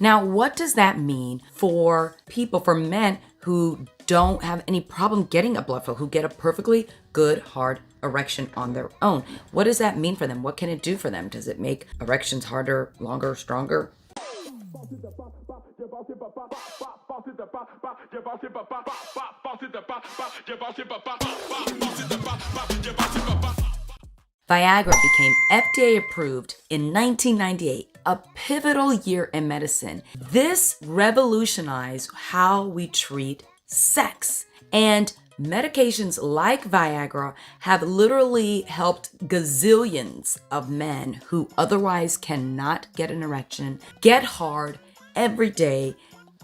Now, what does that mean for people, for men who don't have any problem getting a blood flow, who get a perfectly good, hard erection on their own? What does that mean for them? What can it do for them? Does it make erections harder, longer, stronger? VIAGRA became FDA approved in 1998, a pivotal year in medicine. This revolutionized how we treat sex. And medications like VIAGRA have literally helped gazillions of men who otherwise cannot get an erection get hard every day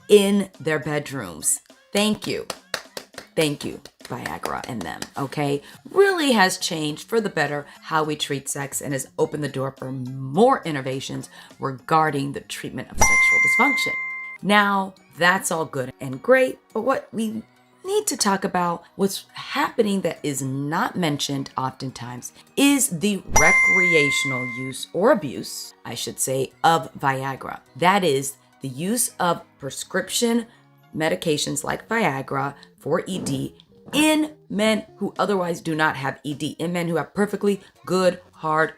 in their bedrooms. Thank you. Thank you, VIAGRA and them, okay? Really has changed for the better how we treat sex and has opened the door for more innovations regarding the treatment of sexual dysfunction. Now, that's all good and great, but what we need to talk about, what's happening that is not mentioned oftentimes, is the recreational use or abuse, I should say, of VIAGRA. That is the use of prescription medications like Viagra for ED in men who otherwise do not have ED, in men who have perfectly good, hard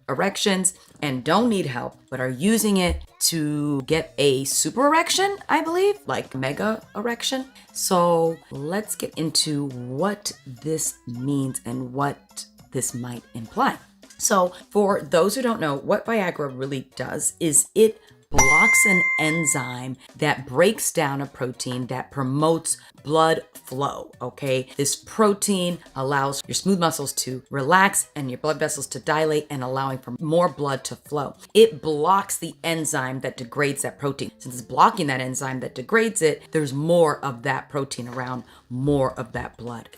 erections and don't need help, but are using it to get a super erection, I believe, like mega erection. So let's get into what this means and what this might imply. So for those who don't know, what Viagra really does is it blocks an enzyme that breaks down a protein that promotes blood flow, okay? This protein allows your smooth muscles to relax and your blood vessels to dilate and allowing for more blood to flow. It blocks the enzyme that degrades that protein. Since it's blocking that enzyme that degrades it, there's more of that protein around, more of that blood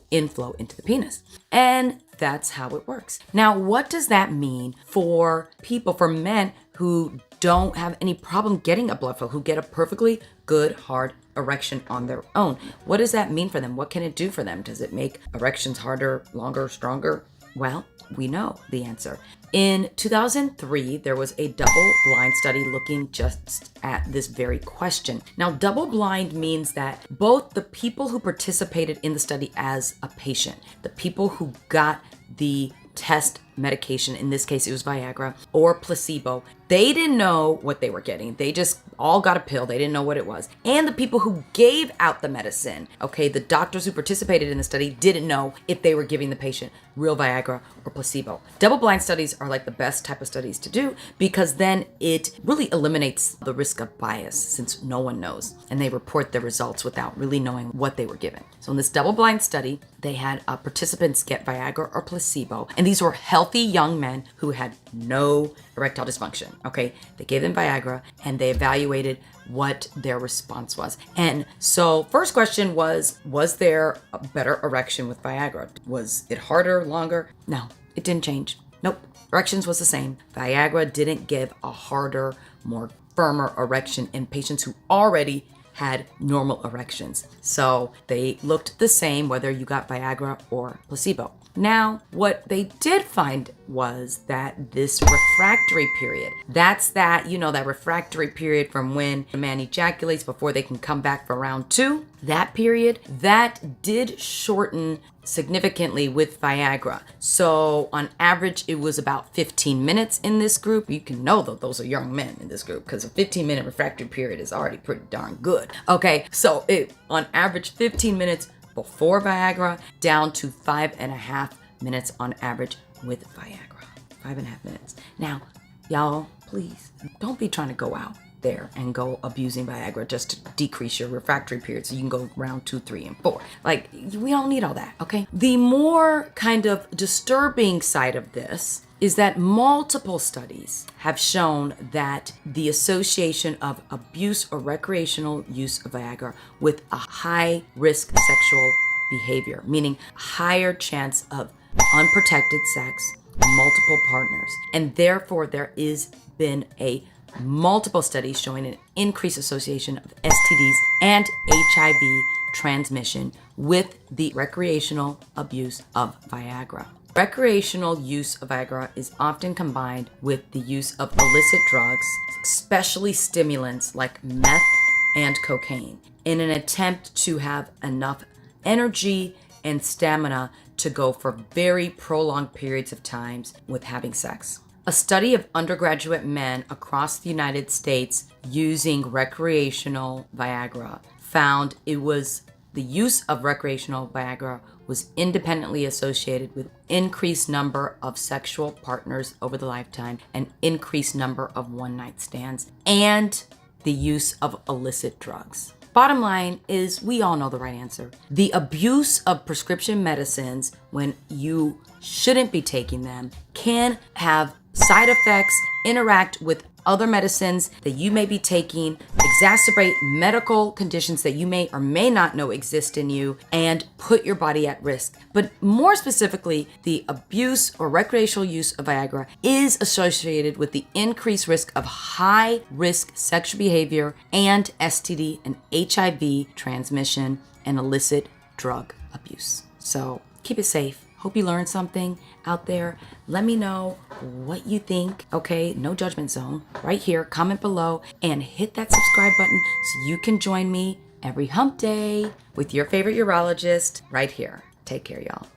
inflow into the penis. And that's how it works. Now, what does that mean for people, for men who don't have any problem getting a blood flow, who get a perfectly good, hard erection on their own? What does that mean for them? What can it do for them? Does it make erections harder, longer, stronger? Well, we know the answer. In 2003, there was a double-blind study looking just at this very question. Now, double-blind means that both the people who participated in the study as a patient, the people who got the test medication, in this case it was Viagra, or placebo, they didn't know what they were getting. They just all got a pill. They didn't know what it was. And the people who gave out the medicine, okay, the doctors who participated in the study didn't know if they were giving the patient real Viagra or placebo. Double-blind studies are like the best type of studies to do because then it really eliminates the risk of bias since no one knows and they report their results without really knowing what they were given. So in this double-blind study, they had participants get Viagra or placebo, and these were healthy young men who had no erectile dysfunction, okay? They gave them Viagra and they evaluated what their response was. And so first question was there a better erection with Viagra? Was it harder, longer? No, it didn't change. Nope, erections was the same. Viagra didn't give a harder, more firmer erection in patients who already had normal erections. So they looked the same whether you got Viagra or placebo. Now, what they did find was that this refractory period, that's that, that refractory period from when a man ejaculates before they can come back for round 2, that period, that did shorten significantly with Viagra. So on average, it was about 15 minutes in this group. You can know that those are young men in this group because a 15-minute refractory period is already pretty darn good. Okay, so on average 15 minutes before Viagra, down to 5.5 minutes on average with Viagra. 5.5 minutes. Now, y'all, please don't be trying to go out there and go abusing Viagra just to decrease your refractory period so you can go round 2, 3, and 4. Like, we don't need all that, okay? The more kind of disturbing side of this is that multiple studies have shown that the association of abuse or recreational use of Viagra with a high risk sexual behavior, meaning higher chance of unprotected sex, multiple partners. And therefore, there is been a multiple studies showing an increased association of STDs and HIV transmission with the recreational abuse of Viagra. Recreational use of VIAGRA is often combined with the use of illicit drugs, especially stimulants like meth and cocaine, in an attempt to have enough energy and stamina to go for very prolonged periods of times with having sex. A study of undergraduate men across the United States using recreational VIAGRA found the use of recreational VIAGRA was independently associated with increased number of sexual partners over the lifetime, an increased number of one-night stands, and the use of illicit drugs. Bottom line is, we all know the right answer. The abuse of prescription medicines when you shouldn't be taking them can have side effects, interact with other medicines that you may be taking, exacerbate medical conditions that you may or may not know exist in you, and put your body at risk. But more specifically, the abuse or recreational use of VIAGRA is associated with the increased risk of high-risk sexual behavior and STD and HIV transmission and illicit drug abuse. So keep it safe. Hope you learned something out there. Let me know what you think. Okay, no judgment zone. Right here, comment below and hit that subscribe button so you can join me every hump day with your favorite urologist right here. Take care, y'all.